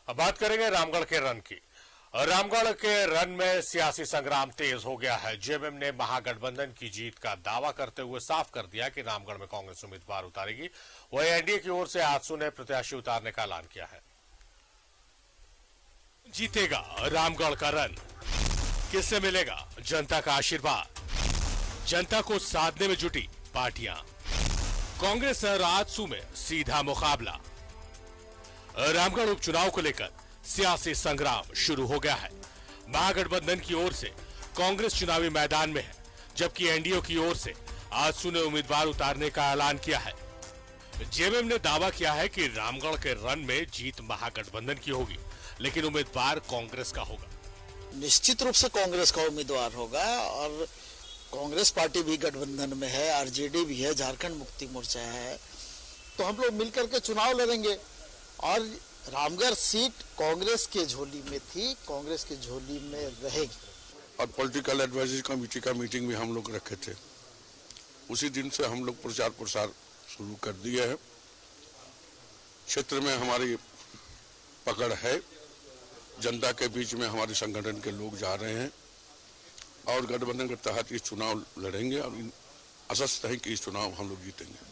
अब बात करेंगे रामगढ़ के रन की। रामगढ़ के रन में सियासी संग्राम तेज हो गया है। जेएमएम ने महागठबंधन की जीत का दावा करते हुए साफ कर दिया कि रामगढ़ में कांग्रेस उम्मीदवार उतारेगी। वहीं एनडीए की ओर से आजसू ने प्रत्याशी उतारने का ऐलान किया है। जीतेगा रामगढ़ का रन, किससे मिलेगा जनता का आशीर्वाद? जनता को साधने में जुटी पार्टियां। कांग्रेस और आजसू में सीधा मुकाबला। रामगढ़ उपचुनाव को लेकर सियासी संग्राम शुरू हो गया है। महागठबंधन की ओर से कांग्रेस चुनावी मैदान में है, जबकि एनडीए की ओर से आजसू ने उम्मीदवार उतारने का ऐलान किया है। जेएमएम ने दावा किया है कि रामगढ़ के रन में जीत महागठबंधन की होगी, लेकिन उम्मीदवार कांग्रेस का होगा। निश्चित रूप से कांग्रेस का उम्मीदवार होगा और कांग्रेस पार्टी भी गठबंधन में है, आरजेडी भी है, झारखंड मुक्ति मोर्चा है, तो हम लोग मिलकर के चुनाव लड़ेंगे। और रामगढ़ सीट कांग्रेस के झोली में थी, कांग्रेस की झोली में रहेगी। और पॉलिटिकल एडवाइजरी कमेटी का मीटिंग भी हम लोग रखे थे। उसी दिन से हम लोग प्रचार प्रसार शुरू कर दिए हैं। क्षेत्र में हमारी पकड़ है, जनता के बीच में हमारे संगठन के लोग जा रहे हैं और गठबंधन के तहत ये चुनाव लड़ेंगे और आशा है कि इस चुनाव हम लोग जीतेंगे।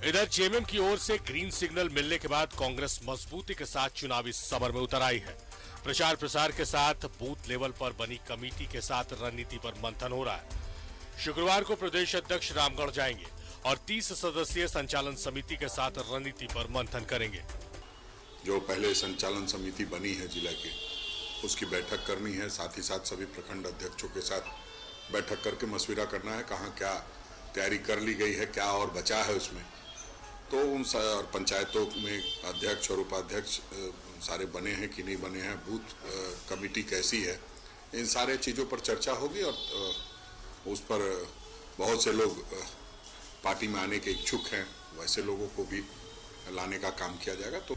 इधर जेएमएम की ओर से ग्रीन सिग्नल मिलने के बाद कांग्रेस मजबूती के साथ चुनावी समर में उतर आई है। प्रचार प्रसार के साथ बूथ लेवल पर बनी कमेटी के साथ रणनीति पर मंथन हो रहा है। शुक्रवार को प्रदेश अध्यक्ष रामगढ़ जाएंगे और 30 सदस्यीय संचालन समिति के साथ रणनीति पर मंथन करेंगे। जो पहले संचालन समिति बनी है जिला की, उसकी बैठक करनी है। साथ ही साथ सभी प्रखंड अध्यक्षों के साथ बैठक करके मशविरा करना है, कहाँ क्या तैयारी कर ली गई है, क्या और बचा है उसमें। तो उन पंचायतों में अध्यक्ष और उपाध्यक्ष सारे बने हैं कि नहीं बने हैं, बूथ कमेटी कैसी है, इन सारे चीज़ों पर चर्चा होगी और उस पर बहुत से लोग पार्टी में आने के इच्छुक हैं, वैसे लोगों को भी लाने का काम किया जाएगा। तो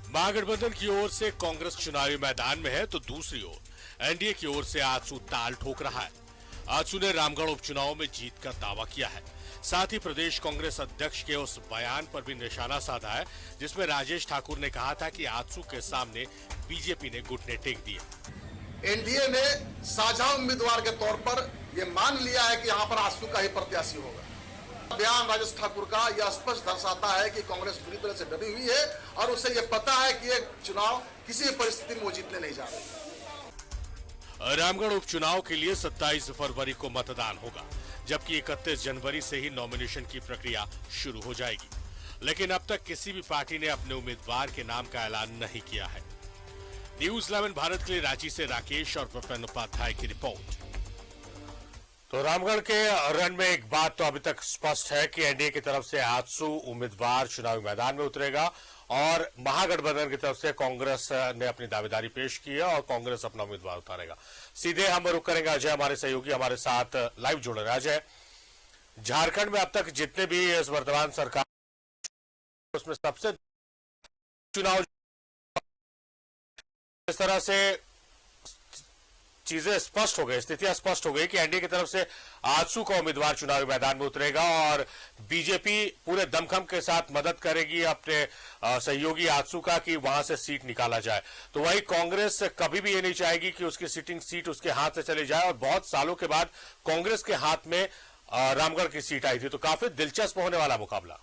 महागठबंधन की ओर से कांग्रेस चुनावी मैदान में है, तो दूसरी ओर एनडीए की ओर से आजसू ताल ठोक रहा है। आजसू ने रामगढ़ उपचुनाव में जीत का दावा किया है। साथ ही प्रदेश कांग्रेस अध्यक्ष के उस बयान पर भी निशाना साधा है, जिसमें राजेश ठाकुर ने कहा था कि आजसू के सामने बीजेपी ने घुटने टेक दिए। एनडीए ने साझा उम्मीदवार के तौर पर यह मान लिया है कि यहां पर आजसू का ही प्रत्याशी होगा। बयान राजेश ठाकुर का यह स्पष्ट दर्शाता है कि कांग्रेस पूरी तरह से डरी हुई है और उसे यह पता है कि यह चुनाव किसी परिस्थिति में वो जीतने नहीं जा रही। रामगढ़ उपचुनाव के लिए 27 फरवरी को मतदान होगा, जबकि 31 जनवरी से ही नॉमिनेशन की प्रक्रिया शुरू हो जाएगी। लेकिन अब तक किसी भी पार्टी ने अपने उम्मीदवार के नाम का ऐलान नहीं किया है। न्यूज़ 11 भारत के लिए रांची से राकेश और विपिन उपाध्याय की रिपोर्ट। तो रामगढ़ के रन में एक बात तो अभी तक स्पष्ट है कि एनडीए की तरफ से आजसू उम्मीदवार चुनावी मैदान में उतरेगा और महागठबंधन की तरफ से कांग्रेस ने अपनी दावेदारी पेश की है और कांग्रेस अपना उम्मीदवार उतारेगा। सीधे हम रुक करेंगे, अजय हमारे सहयोगी हमारे साथ लाइव जुड़ रहे हैं। अजय, झारखंड में अब तक जितने भी इस वर्तमान सरकार उसमें सबसे चुनाव इस तरह से चीजें स्पष्ट हो गई, स्थितियां स्पष्ट हो गई कि एनडीए की तरफ से आजसू का उम्मीदवार चुनावी मैदान में उतरेगा और बीजेपी पूरे दमखम के साथ मदद करेगी अपने सहयोगी आजसू का कि वहां से सीट निकाला जाए। तो वही कांग्रेस कभी भी ये नहीं चाहेगी कि उसकी सिटिंग सीट उसके हाथ से चली जाए और बहुत सालों के बाद कांग्रेस के हाथ में रामगढ़ की सीट आई थी। तो काफी दिलचस्प होने वाला मुकाबला।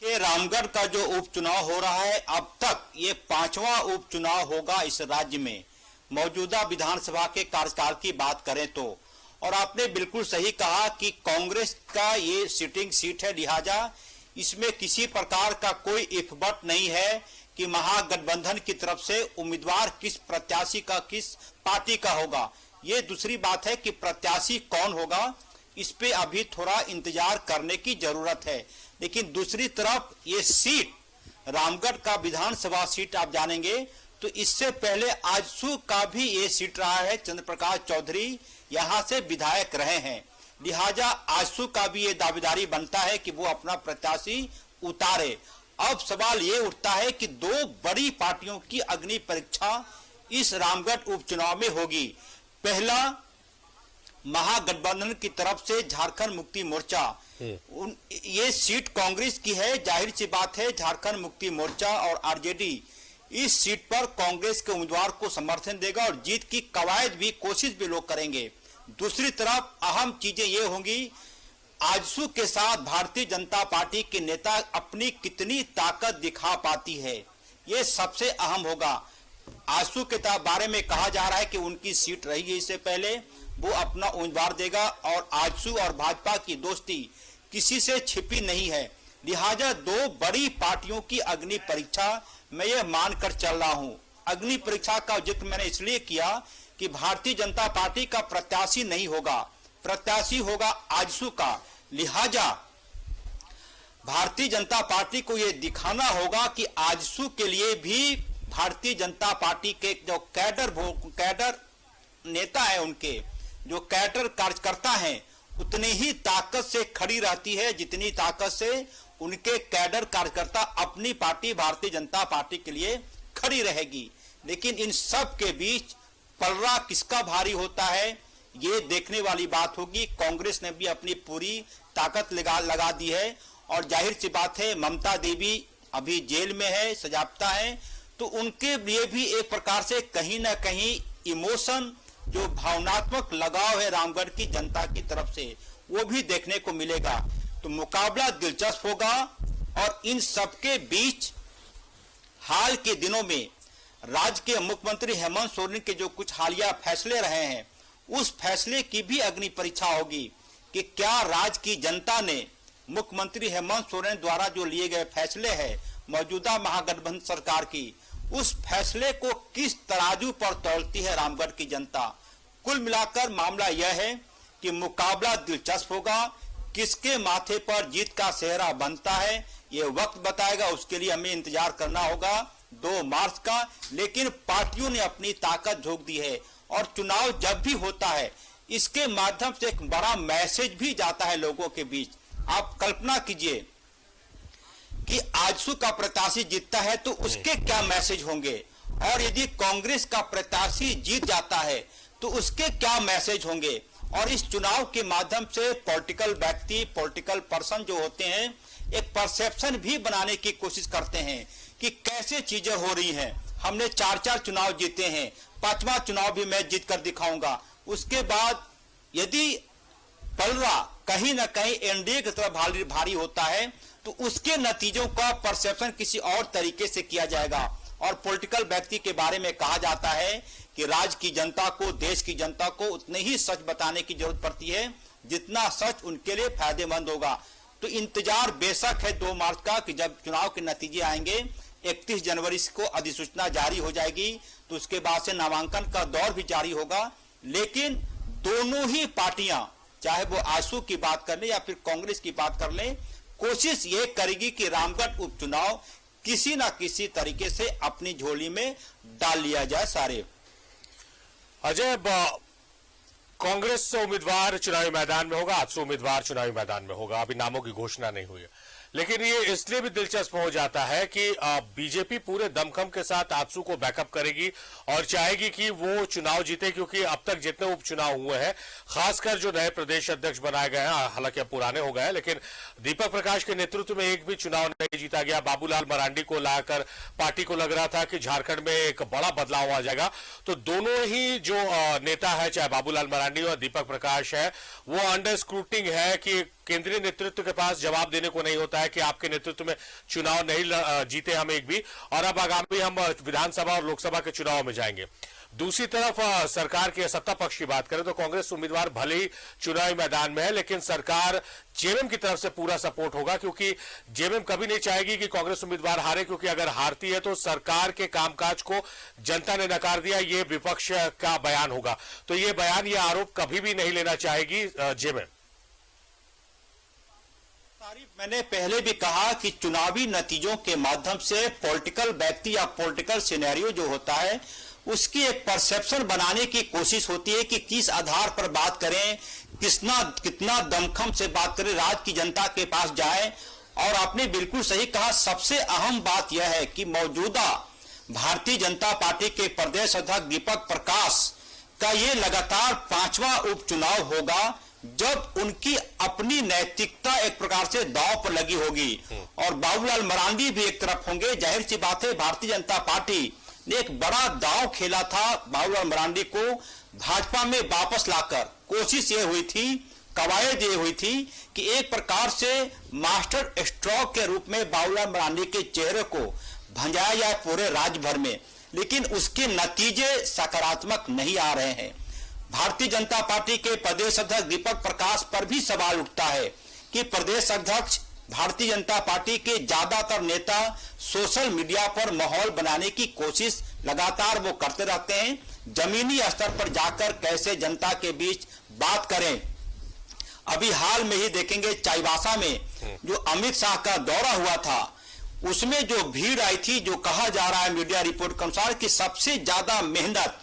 कि रामगढ़ का जो उपचुनाव हो रहा है, अब तक ये 5वां उपचुनाव होगा इस राज्य में मौजूदा विधानसभा के कार्यकाल की बात करें तो। और आपने बिल्कुल सही कहा कि कांग्रेस का ये सिटिंग सीट है, लिहाजा इसमें किसी प्रकार का कोई इफ बट नहीं है कि महागठबंधन की तरफ से उम्मीदवार किस प्रत्याशी का, किस पार्टी का होगा। ये दूसरी बात है कि प्रत्याशी कौन होगा, इस पे अभी थोड़ा इंतजार करने की जरूरत है। लेकिन दूसरी तरफ ये सीट रामगढ़ का विधानसभा सीट आप जानेंगे तो इससे पहले आजसू का भी ये सीट रहा है। चंद्र प्रकाश चौधरी यहां से विधायक रहे हैं, लिहाजा आजसू का भी ये दावेदारी बनता है कि वो अपना प्रत्याशी उतारे। अब सवाल ये उठता है कि दो बड़ी पार्टियों की अग्नि परीक्षा इस रामगढ़ उपचुनाव में होगी। पहला महागठबंधन की तरफ से झारखंड मुक्ति मोर्चा, ये सीट कांग्रेस की है, जाहिर सी बात है झारखंड मुक्ति मोर्चा और आरजेडी इस सीट पर कांग्रेस के उम्मीदवार को समर्थन देगा और जीत की कवायद भी, कोशिश भी लोग करेंगे। दूसरी तरफ अहम चीजें ये होंगी, आजसू के साथ भारतीय जनता पार्टी के नेता अपनी कितनी ताकत दिखा पाती है, ये सबसे अहम होगा। आजसू के बारे में कहा जा रहा है कि उनकी सीट रही है, इससे पहले वो अपना उम्मीदवार देगा और आजसू और भाजपा की दोस्ती किसी से छिपी नहीं है। लिहाजा दो बड़ी पार्टियों की अग्नि परीक्षा मैं ये मानकर चल रहा हूं। अग्नि परीक्षा का जिक्र मैंने इसलिए किया कि भारतीय जनता पार्टी का प्रत्याशी नहीं होगा, प्रत्याशी होगा आजसू का। लिहाजा भारतीय जनता पार्टी को यह दिखाना होगा कि आजसू के लिए भी भारतीय जनता पार्टी के जो कैडर नेता है, उनके जो कैडर कार्यकर्ता हैं, उतनी ही ताकत से खड़ी रहती है जितनी ताकत से उनके कैडर कार्यकर्ता अपनी पार्टी भारतीय जनता पार्टी के लिए खड़ी रहेगी। लेकिन इन सब के बीच पलड़ा किसका भारी होता है, ये देखने वाली बात होगी। कांग्रेस ने भी अपनी पूरी ताकत लगा दी है और जाहिर सी बात है ममता देवी अभी जेल में है, सजाप्ता है, तो उनके लिए भी एक प्रकार से कहीं ना कहीं इमोशन, जो भावनात्मक लगाव है रामगढ़ की जनता की तरफ से, वो भी देखने को मिलेगा। तो मुकाबला दिलचस्प होगा। और इन सबके बीच हाल के दिनों में राज्य के मुख्यमंत्री हेमंत सोरेन के जो कुछ हालिया फैसले रहे हैं, उस फैसले की भी अग्नि परीक्षा होगी कि क्या राज्य की जनता ने मुख्यमंत्री हेमंत सोरेन द्वारा जो लिए गए फैसले हैं मौजूदा महागठबंधन सरकार की, उस फैसले को किस तराजू पर तौलती है रामगढ़ की जनता। कुल मिलाकर मामला यह है कि मुकाबला दिलचस्प होगा। किसके माथे पर जीत का सेहरा बनता है ये वक्त बताएगा, उसके लिए हमें इंतजार करना होगा 2 मार्च का। लेकिन पार्टियों ने अपनी ताकत झोंक दी है और चुनाव जब भी होता है इसके माध्यम से एक बड़ा मैसेज भी जाता है लोगों के बीच। आप कल्पना कीजिए कि आजसू का प्रत्याशी जीतता है तो उसके क्या मैसेज होंगे, और यदि कांग्रेस का प्रत्याशी जीत जाता है तो उसके क्या मैसेज होंगे। और इस चुनाव के माध्यम से पॉलिटिकल व्यक्ति, पॉलिटिकल पर्सन जो होते हैं, एक परसेप्शन भी बनाने की कोशिश करते हैं कि कैसे चीजें हो रही हैं। हमने 4 चुनाव जीते हैं, 5वां चुनाव भी मैं जीत कर दिखाऊंगा। उसके बाद यदि पलड़ा कहीं ना कहीं एनडीए की तरफ भारी होता है तो उसके नतीजों का परसेप्शन किसी और तरीके से किया जाएगा। और पॉलिटिकल व्यक्ति के बारे में कहा जाता है कि राज्य की जनता को, देश की जनता को उतने ही सच बताने की जरूरत पड़ती है जितना सच उनके लिए फायदेमंद होगा। तो इंतजार बेशक है 2 मार्च का कि जब चुनाव के नतीजे आएंगे। 31 जनवरी को अधिसूचना जारी हो जाएगी तो उसके बाद से नामांकन का दौर भी जारी होगा। लेकिन दोनों ही पार्टियां, चाहे वो आजसू की बात कर ले या फिर कांग्रेस की बात कर ले, कोशिश ये करेगी कि रामगढ़ उपचुनाव किसी ना किसी तरीके से अपनी झोली में डाल लिया जाए। सारे अजय, कांग्रेस उम्मीदवार चुनावी मैदान में होगा, आजसू उम्मीदवार चुनावी मैदान में होगा, अभी नामों की घोषणा नहीं हुई है। लेकिन ये इसलिए भी दिलचस्प हो जाता है कि बीजेपी पूरे दमखम के साथ आजसू को बैकअप करेगी और चाहेगी कि वो चुनाव जीते, क्योंकि अब तक जितने उपचुनाव हुए हैं, खासकर जो नए प्रदेश अध्यक्ष बनाए गए हैं, हालांकि अब पुराने हो गए हैं, लेकिन दीपक प्रकाश के नेतृत्व में एक भी चुनाव नहीं जीता गया। बाबूलाल मरांडी को लाकर पार्टी को लग रहा था कि झारखंड में एक बड़ा बदलाव आ जाएगा। तो दोनों ही जो नेता है, चाहे बाबूलाल मरांडी और दीपक प्रकाश है, वो अंडर स्क्रूटिंग है कि केंद्रीय नेतृत्व के पास जवाब देने को नहीं होता है कि आपके नेतृत्व में चुनाव नहीं जीते हम एक भी, और अब आगामी हम विधानसभा और लोकसभा के चुनाव में जाएंगे। दूसरी तरफ सरकार के सत्ता पक्ष की बात करें तो कांग्रेस उम्मीदवार भले ही चुनावी मैदान में है, लेकिन सरकार जेएमएम की तरफ से पूरा सपोर्ट होगा, क्योंकि जेएमएम कभी नहीं चाहेगी कि कांग्रेस उम्मीदवार हारे, क्योंकि अगर हारती है तो सरकार के कामकाज को जनता ने नकार दिया, ये विपक्ष का बयान होगा। तो ये बयान, ये आरोप कभी भी नहीं लेना चाहेगी जेएमएम। मैंने पहले भी कहा कि चुनावी नतीजों के माध्यम से पॉलिटिकल व्यक्ति या पॉलिटिकल सिनेरियो जो होता है उसकी एक परसेप्शन बनाने की कोशिश होती है कि किस आधार पर बात करें, कितना दमखम से बात करें, राज्य की जनता के पास जाए। और आपने बिल्कुल सही कहा, सबसे अहम बात यह है कि मौजूदा भारतीय जनता पार्टी के प्रदेश अध्यक्ष दीपक प्रकाश का ये लगातार 5वां उपचुनाव होगा जब उनकी अपनी नैतिकता एक प्रकार से दांव पर लगी होगी और बाबूलाल मरांडी भी एक तरफ होंगे। जाहिर सी बात है, भारतीय जनता पार्टी ने एक बड़ा दांव खेला था बाबूलाल मरांडी को भाजपा में वापस लाकर। कोशिश ये हुई थी, कवायद ये हुई थी कि एक प्रकार से मास्टर स्ट्रोक के रूप में बाबूलाल मरांडी के चेहरे को भंजाया जाए पूरे राज्य भर में, लेकिन उसके नतीजे सकारात्मक नहीं आ रहे हैं। भारतीय जनता पार्टी के प्रदेश अध्यक्ष दीपक प्रकाश पर भी सवाल उठता है कि प्रदेश अध्यक्ष भारतीय जनता पार्टी के ज्यादातर नेता सोशल मीडिया पर माहौल बनाने की कोशिश लगातार वो करते रहते हैं, जमीनी स्तर पर जाकर कैसे जनता के बीच बात करें। अभी हाल में ही देखेंगे चाईबासा में जो अमित शाह का दौरा हुआ था, उसमें जो भीड़ आई थी, जो कहा जा रहा है मीडिया रिपोर्ट के अनुसार कि सबसे ज्यादा मेहनत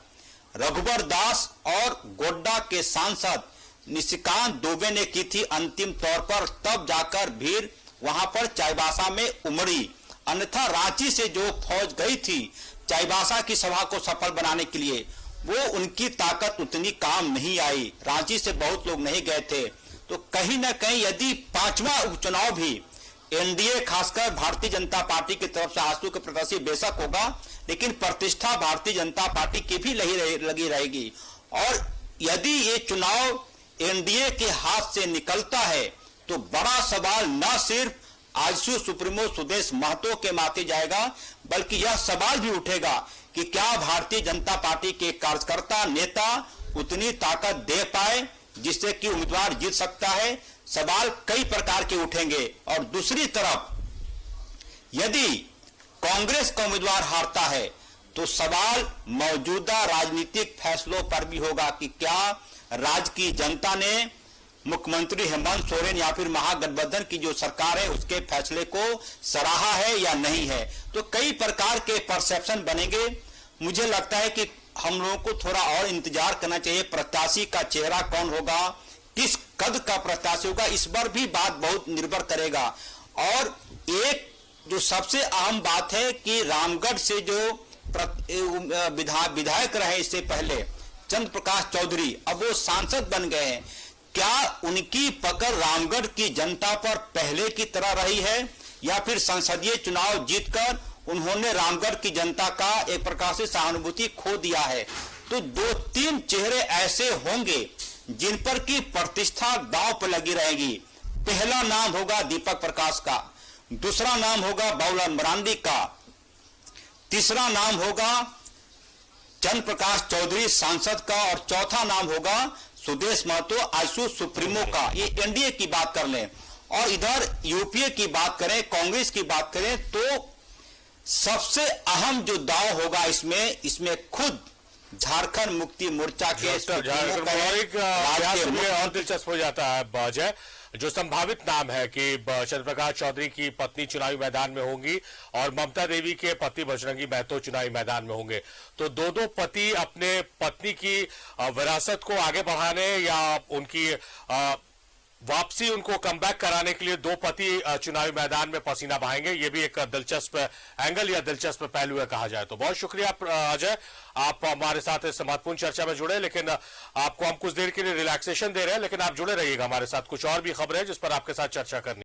रघुवर दास और गोड्डा के सांसद निशिकांत दुबे ने की थी अंतिम तौर पर, तब जाकर भीड़ वहां पर चाईबासा में उमड़ी। अन्यथा रांची से जो फौज गई थी चाईबासा की सभा को सफल बनाने के लिए, वो उनकी ताकत उतनी काम नहीं आई। रांची से बहुत लोग नहीं गए थे। तो कहीं ना कहीं यदि 5वां उपचुनाव भी एनडीए खासकर भारतीय जनता पार्टी की तरफ से आंसू के प्रत्याशी बेशक होगा, लेकिन प्रतिष्ठा भारतीय जनता पार्टी की भी लगी रहेगी। और यदि ये चुनाव एनडीए के हाथ से निकलता है तो बड़ा सवाल न सिर्फ आजसू सुप्रीमो सुदेश महतो के माथे जाएगा, बल्कि यह सवाल भी उठेगा कि क्या भारतीय जनता पार्टी के कार्यकर्ता नेता उतनी ताकत दे पाए जिससे कि उम्मीदवार जीत सकता है। सवाल कई प्रकार के उठेंगे। और दूसरी तरफ यदि कांग्रेस का उम्मीदवार हारता है तो सवाल मौजूदा राजनीतिक फैसलों पर भी होगा कि क्या राज्य की जनता ने मुख्यमंत्री हेमंत सोरेन या फिर महागठबंधन की जो सरकार है उसके फैसले को सराहा है या नहीं है। तो कई प्रकार के परसेप्शन बनेंगे। मुझे लगता है कि हम लोगों को थोड़ा और इंतजार करना चाहिए। प्रत्याशी का चेहरा कौन होगा, किस कद का प्रत्याशी होगा, इस पर भी बात बहुत निर्भर करेगा। और एक जो सबसे अहम बात है कि रामगढ़ से जो विधायक रहे इससे पहले चंद्र प्रकाश चौधरी, अब वो सांसद बन गए हैं। क्या उनकी पकड़ रामगढ़ की जनता पर पहले की तरह रही है या फिर संसदीय चुनाव जीतकर उन्होंने रामगढ़ की जनता का एक प्रकार से सहानुभूति खो दिया है? तो 2-3 चेहरे ऐसे होंगे जिन पर की प्रतिष्ठा दांव पर लगी रहेगी। पहला नाम होगा दीपक प्रकाश का, दूसरा नाम होगा बाबूलाल मरांडी का, तीसरा नाम होगा चंद्र प्रकाश चौधरी सांसद का और चौथा नाम होगा सुदेश महतो आजसू सुप्रीमो का। ये एनडीए की बात कर लें। और इधर यूपीए की बात करें, कांग्रेस की बात करें, तो सबसे अहम जो दांव होगा इसमें खुद झारखंड मुक्ति मोर्चा के और दिलचस्प हो जाता है अजय, जो संभावित नाम है कि चंद्र प्रकाश चौधरी की पत्नी चुनावी मैदान में होंगी और ममता देवी के पति बजरंगी महतो चुनावी मैदान में होंगे। तो दो पति अपने पत्नी की विरासत को आगे बढ़ाने या उनकी वापसी, उनको कमबैक कराने के लिए दो पति चुनावी मैदान में पसीना बहाएंगे। ये भी एक दिलचस्प एंगल या दिलचस्प पहलू है कहा जाए तो। बहुत शुक्रिया अजय, आप हमारे साथ इस महत्वपूर्ण चर्चा में जुड़े। लेकिन आपको हम कुछ देर के लिए रिलैक्सेशन दे रहे हैं, लेकिन आप जुड़े रहिएगा हमारे साथ। कुछ और भी खबरें जिस पर आपके साथ चर्चा करनी